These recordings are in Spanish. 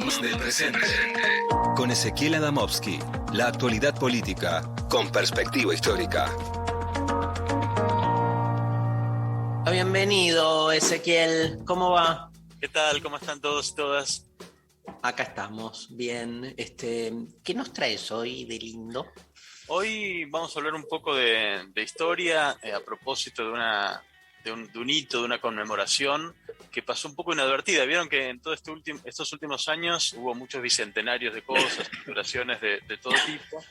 Ecos del presente. Con Ezequiel Adamovsky, la actualidad política con perspectiva histórica. Bienvenido, Ezequiel. ¿Cómo va? ¿Qué tal? ¿Cómo están todos y todas? Acá estamos, bien. ¿Qué nos traes hoy de lindo? Hoy vamos a hablar un poco de historia a propósito de un hito, de una conmemoración que pasó un poco inadvertida. Vieron que en estos últimos años hubo muchos bicentenarios de cosas, celebraciones de todo tipo.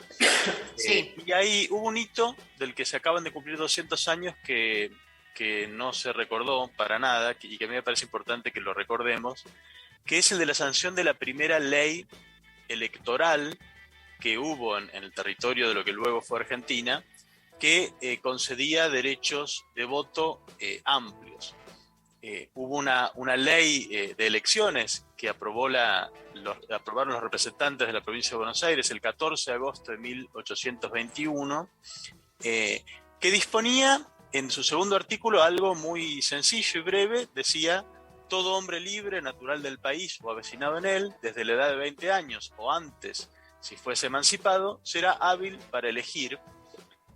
Sí. Y ahí hubo un hito del que se acaban de cumplir 200 años que no se recordó para nada y que a mí me parece importante que lo recordemos, que es el de la sanción de la primera ley electoral que hubo en el territorio de lo que luego fue Argentina, que concedía derechos de voto amplios. Hubo una ley de elecciones que aprobaron los representantes de la provincia de Buenos Aires el 14 de agosto de 1821, que disponía en su segundo artículo algo muy sencillo y breve. Decía: todo hombre libre, natural del país o avecinado en él, desde la edad de 20 años o antes, si fuese emancipado, será hábil para elegir.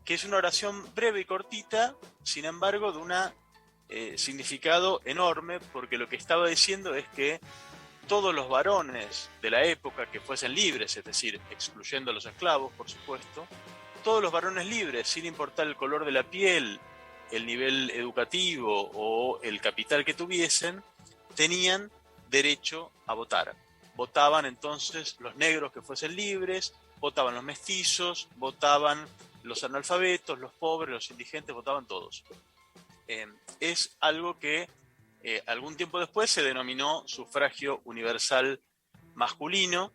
Que es una oración breve y cortita, sin embargo de un significado enorme, porque lo que estaba diciendo es que todos los varones de la época que fuesen libres, es decir, excluyendo a los esclavos, por supuesto, todos los varones libres, sin importar el color de la piel, el nivel educativo o el capital que tuviesen, tenían derecho a votar. Votaban entonces los negros que fuesen libres, votaban los mestizos, votaban los analfabetos, los pobres, los indigentes, votaban todos. Es algo que algún tiempo después se denominó sufragio universal masculino.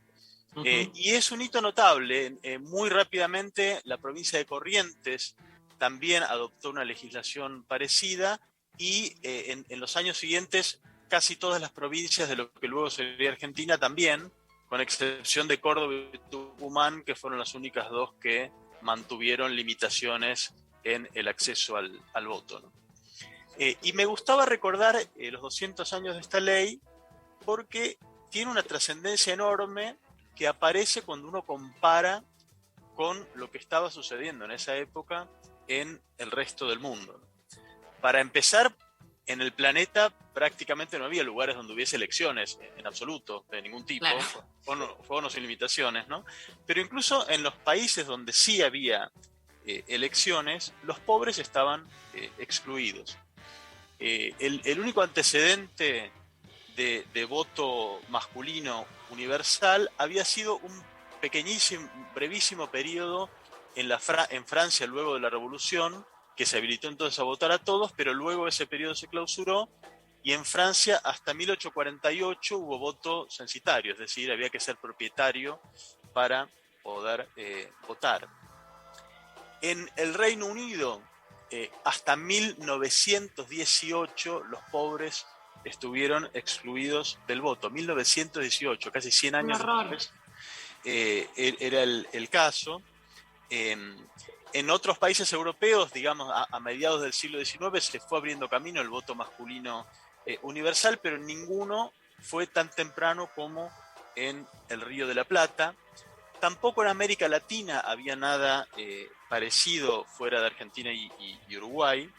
Y es un hito notable. Muy rápidamente la provincia de Corrientes también adoptó una legislación parecida y en los años siguientes casi todas las provincias de lo que luego sería Argentina también, con excepción de Córdoba y Tucumán, que fueron las únicas dos que mantuvieron limitaciones en el acceso al voto, ¿no? Y me gustaba recordar los 200 años de esta ley porque tiene una trascendencia enorme que aparece cuando uno compara con lo que estaba sucediendo en esa época en el resto del mundo. Para empezar, en el planeta prácticamente no había lugares donde hubiese elecciones en absoluto, de ningún tipo, claro. Fueron sin limitaciones, ¿no? Pero incluso en los países donde sí había elecciones, los pobres estaban excluidos. El único antecedente de voto masculino universal había sido un brevísimo periodo en Francia luego de la Revolución, que se habilitó entonces a votar a todos, pero luego ese periodo se clausuró y en Francia hasta 1848 hubo voto censitario, es decir, había que ser propietario para poder votar. En el Reino Unido, hasta 1918 los pobres estuvieron excluidos del voto. 1918, casi 100 años después, era el caso. En otros países europeos, digamos, a mediados del siglo XIX, se fue abriendo camino el voto masculino universal, pero en ninguno fue tan temprano como en el Río de la Plata. Tampoco en América Latina había nada parecido fuera de Argentina y Uruguay.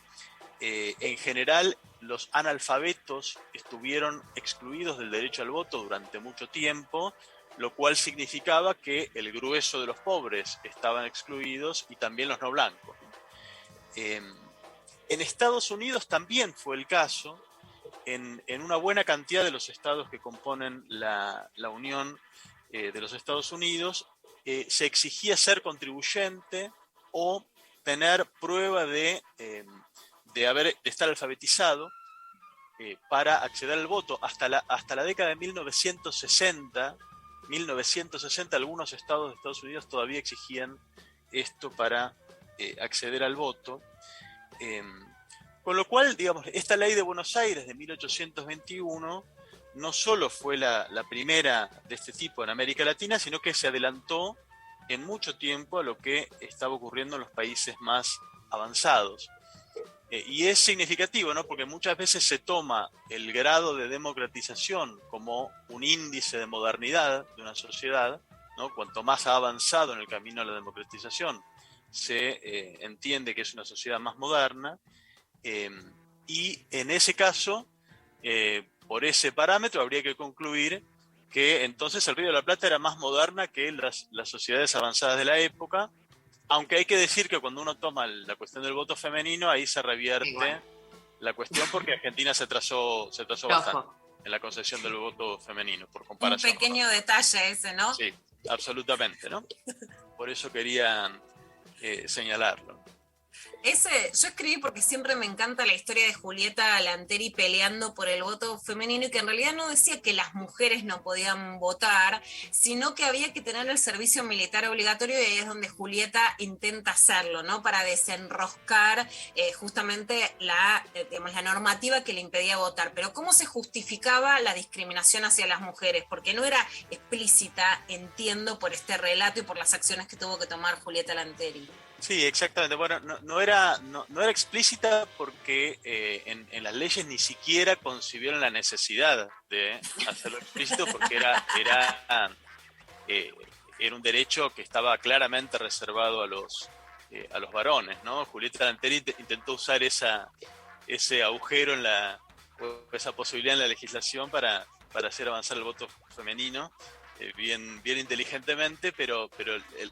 En general, los analfabetos estuvieron excluidos del derecho al voto durante mucho tiempo, lo cual significaba que el grueso de los pobres estaban excluidos y también los no blancos. En Estados Unidos también fue el caso. En una buena cantidad de los estados que componen la Unión de los Estados Unidos, se exigía ser contribuyente o tener prueba de estar alfabetizado para acceder al voto. Hasta la década de 1960, algunos estados de Estados Unidos todavía exigían esto para acceder al voto. Con lo cual, digamos, esta ley de Buenos Aires de 1821 no solo fue la primera de este tipo en América Latina, sino que se adelantó en mucho tiempo a lo que estaba ocurriendo en los países más avanzados. Y es significativo, ¿no? Porque muchas veces se toma el grado de democratización como un índice de modernidad de una sociedad, ¿no? Cuanto más ha avanzado en el camino a la democratización, se entiende que es una sociedad más moderna, y en ese caso, por ese parámetro, habría que concluir que entonces el Río de la Plata era más moderna que las sociedades avanzadas de la época, aunque hay que decir que cuando uno toma la cuestión del voto femenino, ahí se revierte Igual. la cuestión, porque Argentina se trazó bastante en la concesión del voto femenino, por Un comparación. pequeño detalle ese, ¿no? Sí, absolutamente, ¿no? Por eso quería señalarlo. Yo escribí porque siempre me encanta la historia de Julieta Lanteri peleando por el voto femenino, y que en realidad no decía que las mujeres no podían votar, sino que había que tener el servicio militar obligatorio, y ahí es donde Julieta intenta hacerlo, ¿no? Para desenroscar justamente la normativa que le impedía votar. Pero ¿cómo se justificaba la discriminación hacia las mujeres? Porque no era explícita, entiendo, por este relato y por las acciones que tuvo que tomar Julieta Lanteri. Sí, exactamente. Bueno, no era explícita porque en las leyes ni siquiera concibieron la necesidad de hacerlo explícito, porque era un derecho que estaba claramente reservado a los varones, ¿no? Julieta Lanteri intentó usar ese agujero o esa posibilidad en la legislación para hacer avanzar el voto femenino. Bien inteligentemente, pero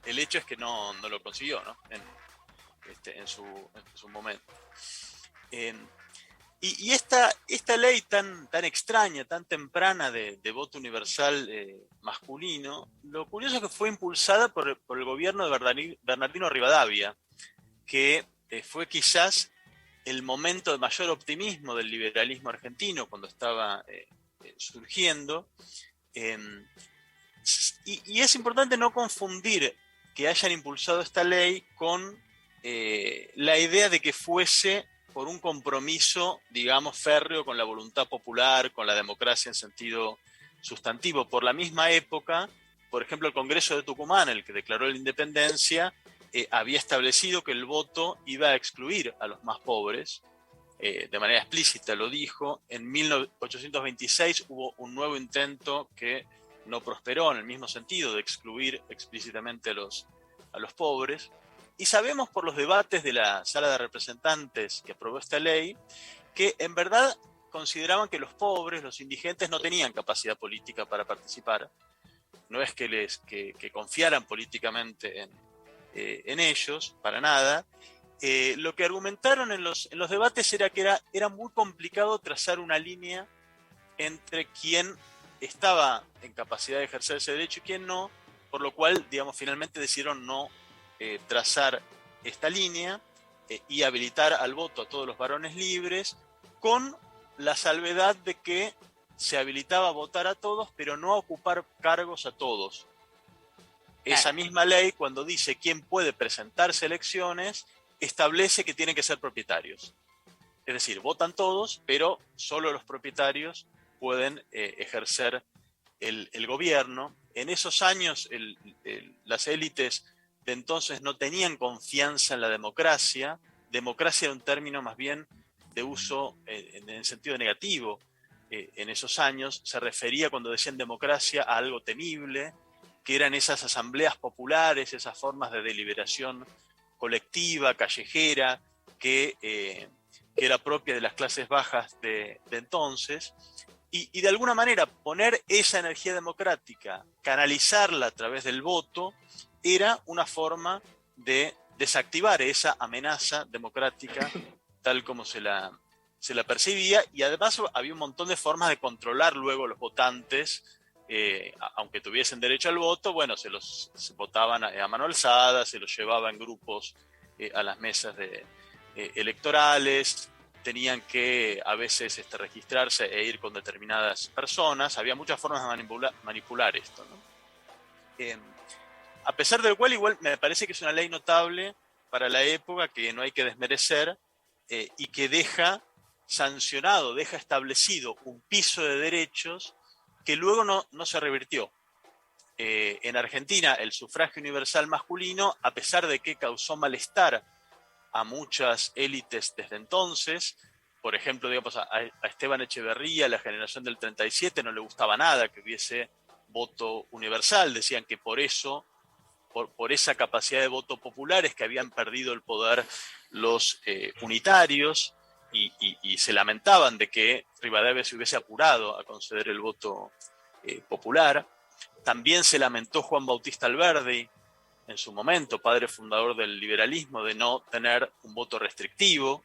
el hecho es que no lo consiguió, ¿no? En su momento. Y esta ley tan extraña, tan temprana de voto universal masculino, lo curioso es que fue impulsada por el gobierno de Bernardino Rivadavia, que fue quizás el momento de mayor optimismo del liberalismo argentino cuando estaba surgiendo. Y es importante no confundir que hayan impulsado esta ley con la idea de que fuese por un compromiso, digamos, férreo con la voluntad popular, con la democracia en sentido sustantivo. Por la misma época, por ejemplo, el Congreso de Tucumán, el que declaró la independencia, había establecido que el voto iba a excluir a los más pobres. De manera explícita lo dijo. En 1826 hubo un nuevo intento que no prosperó en el mismo sentido de excluir explícitamente a los pobres. Y sabemos por los debates de la Sala de Representantes que aprobó esta ley que en verdad consideraban que los pobres, los indigentes, no tenían capacidad política para participar. No es que confiaran políticamente en ellos, para nada. Lo que argumentaron en los debates era que era muy complicado trazar una línea entre quién estaba en capacidad de ejercer ese derecho y quién no, por lo cual, digamos, finalmente decidieron no trazar esta línea y habilitar al voto a todos los varones libres, con la salvedad de que se habilitaba a votar a todos, pero no a ocupar cargos a todos. Esa misma ley, cuando dice quién puede presentarse a elecciones, establece que tienen que ser propietarios. Es decir, votan todos, pero solo los propietarios pueden ejercer el gobierno. En esos años las élites de entonces no tenían confianza en la democracia. Democracia era un término más bien de uso en el sentido negativo. En esos años se refería, cuando decían democracia, a algo temible, que eran esas asambleas populares, esas formas de deliberación colectiva, callejera, que era propia de las clases bajas de entonces. Y de alguna manera poner esa energía democrática, canalizarla a través del voto, era una forma de desactivar esa amenaza democrática tal como se la percibía. Y además había un montón de formas de controlar luego los votantes, aunque tuviesen derecho al voto. Bueno, se votaban a mano alzada, se los llevaba en grupos a las mesas electorales. Tenían que a veces registrarse e ir con determinadas personas. Había muchas formas de manipular esto, ¿no? A pesar del cual, igual me parece que es una ley notable para la época, que no hay que desmerecer, y que deja sancionado, deja establecido un piso de derechos que luego no se revirtió. En Argentina, el sufragio universal masculino, a pesar de que causó malestar a muchas élites desde entonces. Por ejemplo, digamos, a Esteban Echeverría, la generación del 37, no le gustaba nada que hubiese voto universal. Decían que por eso, por esa capacidad de voto popular, es que habían perdido el poder los unitarios, y se lamentaban de que Rivadavia se hubiese apurado a conceder el voto popular. También se lamentó Juan Bautista Alberdi, en su momento, padre fundador del liberalismo, de no tener un voto restrictivo.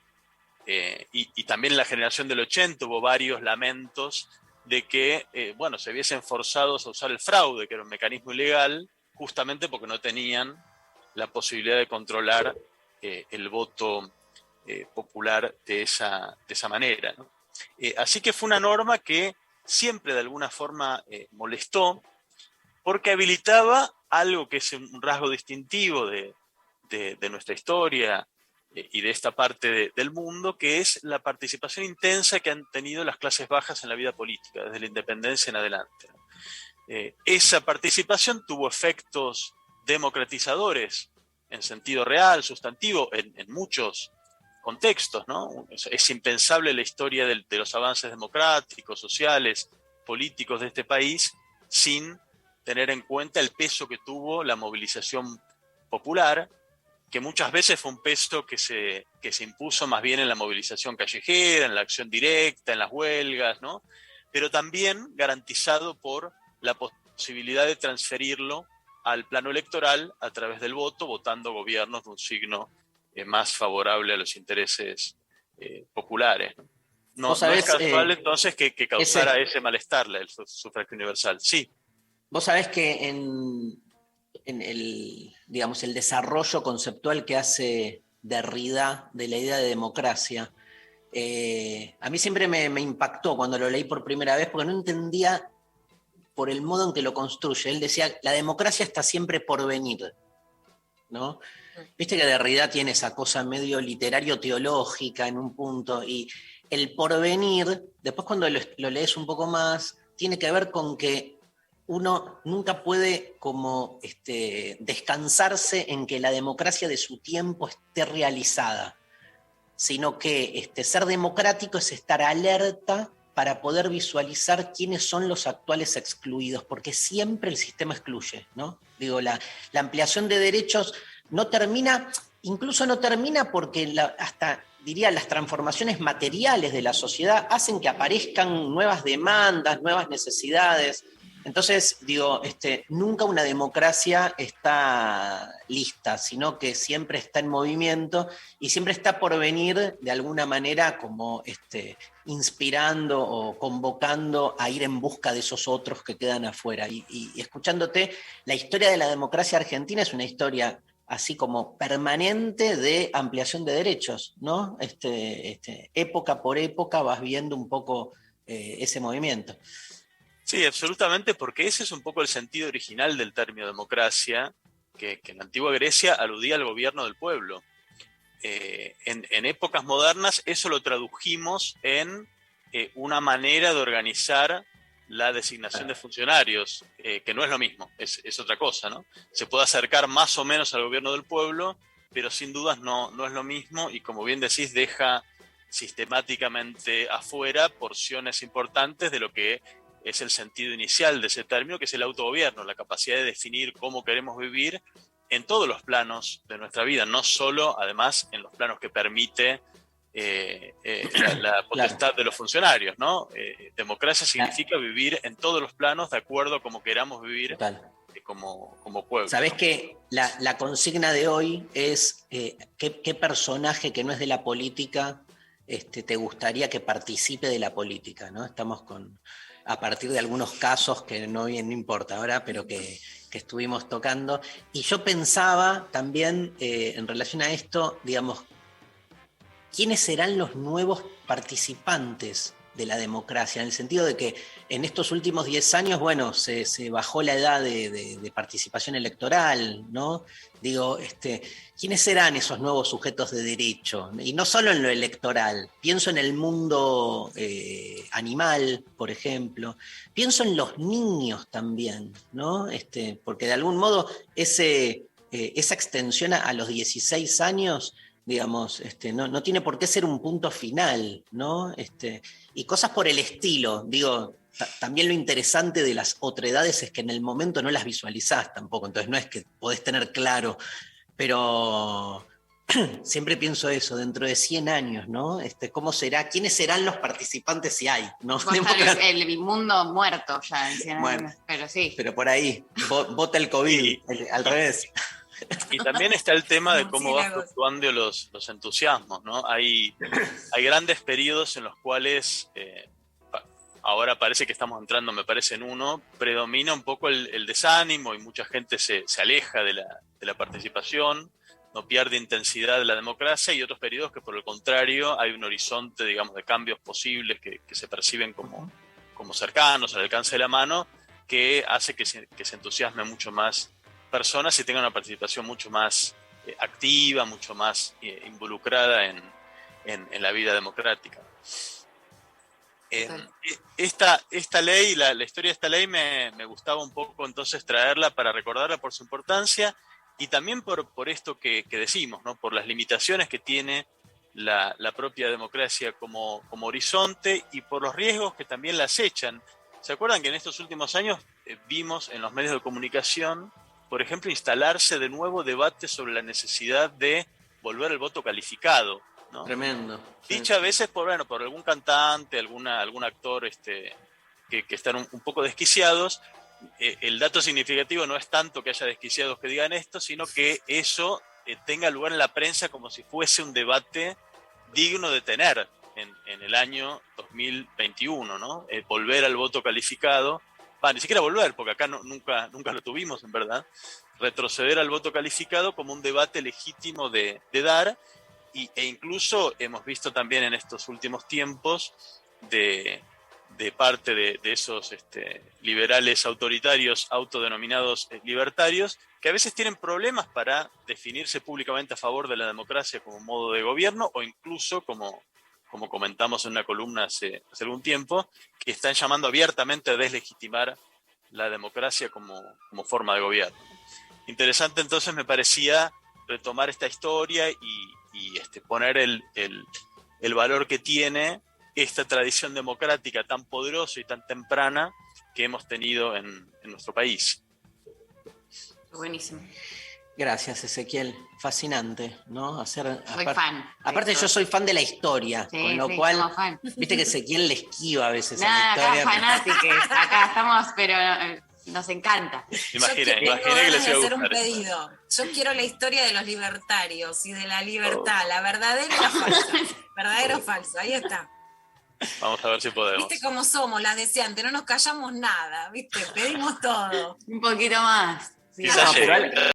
Y también en la generación del 80 hubo varios lamentos de que se viesen forzados a usar el fraude, que era un mecanismo ilegal, justamente porque no tenían la posibilidad de controlar el voto popular de esa manera, ¿no? Así que fue una norma que siempre de alguna forma molestó, porque habilitaba algo que es un rasgo distintivo de nuestra historia y de esta parte del mundo, que es la participación intensa que han tenido las clases bajas en la vida política, desde la independencia en adelante. Esa participación tuvo efectos democratizadores en sentido real, sustantivo, en muchos contextos, ¿no? Es impensable la historia de los avances democráticos, sociales, políticos de este país sin tener en cuenta el peso que tuvo la movilización popular, que muchas veces fue un peso que se impuso más bien en la movilización callejera, en la acción directa, en las huelgas, ¿no? Pero también garantizado por la posibilidad de transferirlo al plano electoral a través del voto, votando gobiernos de un signo más favorable a los intereses populares. No es casual entonces que causara ese malestar el sufragio universal. Sí. Vos sabés que en el desarrollo conceptual que hace Derrida de la idea de democracia, a mí siempre me impactó cuando lo leí por primera vez, porque no entendía por el modo en que lo construye. Él decía, la democracia está siempre por venir, ¿no? Viste que Derrida tiene esa cosa medio literario-teológica en un punto, y el porvenir, después cuando lo lees un poco más, tiene que ver con que uno nunca puede como descansarse en que la democracia de su tiempo esté realizada, sino que ser democrático es estar alerta para poder visualizar quiénes son los actuales excluidos, porque siempre el sistema excluye, ¿no? Digo, la ampliación de derechos no termina porque hasta diría las transformaciones materiales de la sociedad hacen que aparezcan nuevas demandas, nuevas necesidades. Entonces, digo, nunca una democracia está lista, sino que siempre está en movimiento y siempre está por venir de alguna manera como inspirando o convocando a ir en busca de esos otros que quedan afuera. Y escuchándote, la historia de la democracia argentina es una historia así como permanente de ampliación de derechos, ¿no? Época por época vas viendo un poco ese movimiento. Sí, absolutamente, porque ese es un poco el sentido original del término democracia, que en la antigua Grecia aludía al gobierno del pueblo. En épocas modernas eso lo tradujimos en una manera de organizar la designación de funcionarios, que no es lo mismo, es otra cosa, ¿no? Se puede acercar más o menos al gobierno del pueblo, pero sin dudas no es lo mismo, y como bien decís, deja sistemáticamente afuera porciones importantes de lo que es el sentido inicial de ese término, que es el autogobierno, la capacidad de definir cómo queremos vivir en todos los planos de nuestra vida, no solo, además, en los planos que permite la potestad claro. de los funcionarios, ¿no? Democracia significa vivir en todos los planos de acuerdo a cómo queramos vivir como pueblo. Sabés que la consigna de hoy es ¿qué personaje que no es de la política te gustaría que participe de la política, ¿no? Estamos a partir de algunos casos que no importa ahora, pero que estuvimos tocando. Y yo pensaba también, en relación a esto, digamos, ¿quiénes serán los nuevos participantes de la democracia? En el sentido de que en estos últimos 10 años, bueno, se bajó la edad de participación electoral, ¿no? Digo, ¿quiénes serán esos nuevos sujetos de derecho? Y no solo en lo electoral, pienso en el mundo animal, por ejemplo, pienso en los niños también, ¿no? Porque de algún modo esa extensión a los 16 años digamos, no tiene por qué ser un punto final, ¿no? Y cosas por el estilo, digo, también lo interesante de las otredades es que en el momento no las visualizás tampoco, entonces no es que podés tener claro, pero siempre pienso eso, dentro de 100 años, ¿no? ¿Cómo será? ¿Quiénes serán los participantes si hay? ¿No? El mundo muerto ya en 100 Bueno, años, pero sí. pero por ahí, vota el COVID, al revés. Y también está el tema de cómo van fluctuando los entusiasmos, ¿no? Hay grandes periodos en los cuales, ahora parece que estamos entrando, me parece, en uno, predomina un poco el desánimo y mucha gente se aleja de la participación, no pierde intensidad de la democracia, y otros periodos que por el contrario hay un horizonte, digamos, de cambios posibles que se perciben como cercanos, al alcance de la mano, que hace que se entusiasme mucho más personas y tengan una participación mucho más activa, mucho más involucrada en la vida democrática. Esta ley, la historia de esta ley me gustaba un poco entonces traerla para recordarla por su importancia y también por esto que decimos, ¿no? Por las limitaciones que tiene la propia democracia como horizonte y por los riesgos que también la acechan. ¿Se acuerdan que en estos últimos años vimos en los medios de comunicación, por ejemplo, instalarse de nuevo debates sobre la necesidad de volver al voto calificado, ¿no? Tremendo. Dicha a veces por algún cantante, algún actor que están un poco desquiciados. El dato significativo no es tanto que haya desquiciados que digan esto, sino que eso tenga lugar en la prensa como si fuese un debate digno de tener en el año 2021, ¿no? Volver al voto calificado. Ni siquiera volver, porque acá nunca lo tuvimos, en verdad. Retroceder al voto calificado como un debate legítimo de dar, e incluso hemos visto también en estos últimos tiempos de parte de esos liberales autoritarios autodenominados libertarios, que a veces tienen problemas para definirse públicamente a favor de la democracia como modo de gobierno, o incluso como comentamos en una columna hace algún tiempo, que están llamando abiertamente a deslegitimar la democracia como forma de gobierno. Interesante entonces me parecía retomar esta historia y poner el valor que tiene esta tradición democrática tan poderosa y tan temprana que hemos tenido en nuestro país. Buenísimo. Gracias, Ezequiel. Fascinante, ¿no? Soy fan. Aparte, yo soy fan de la historia, sí, con lo cual, viste que Ezequiel le esquiva a veces a la historia. Acá fanáticos, acá estamos, pero nos encanta. Imagina que les iba a hacer un pedido. Yo quiero la historia de los libertarios y de la libertad, la verdadera o falsa. Verdadero o falso, ahí está. Vamos a ver si podemos. Viste cómo somos las deseantes, no nos callamos nada, viste, pedimos todo. Un poquito más. Sí. Quizás llegue.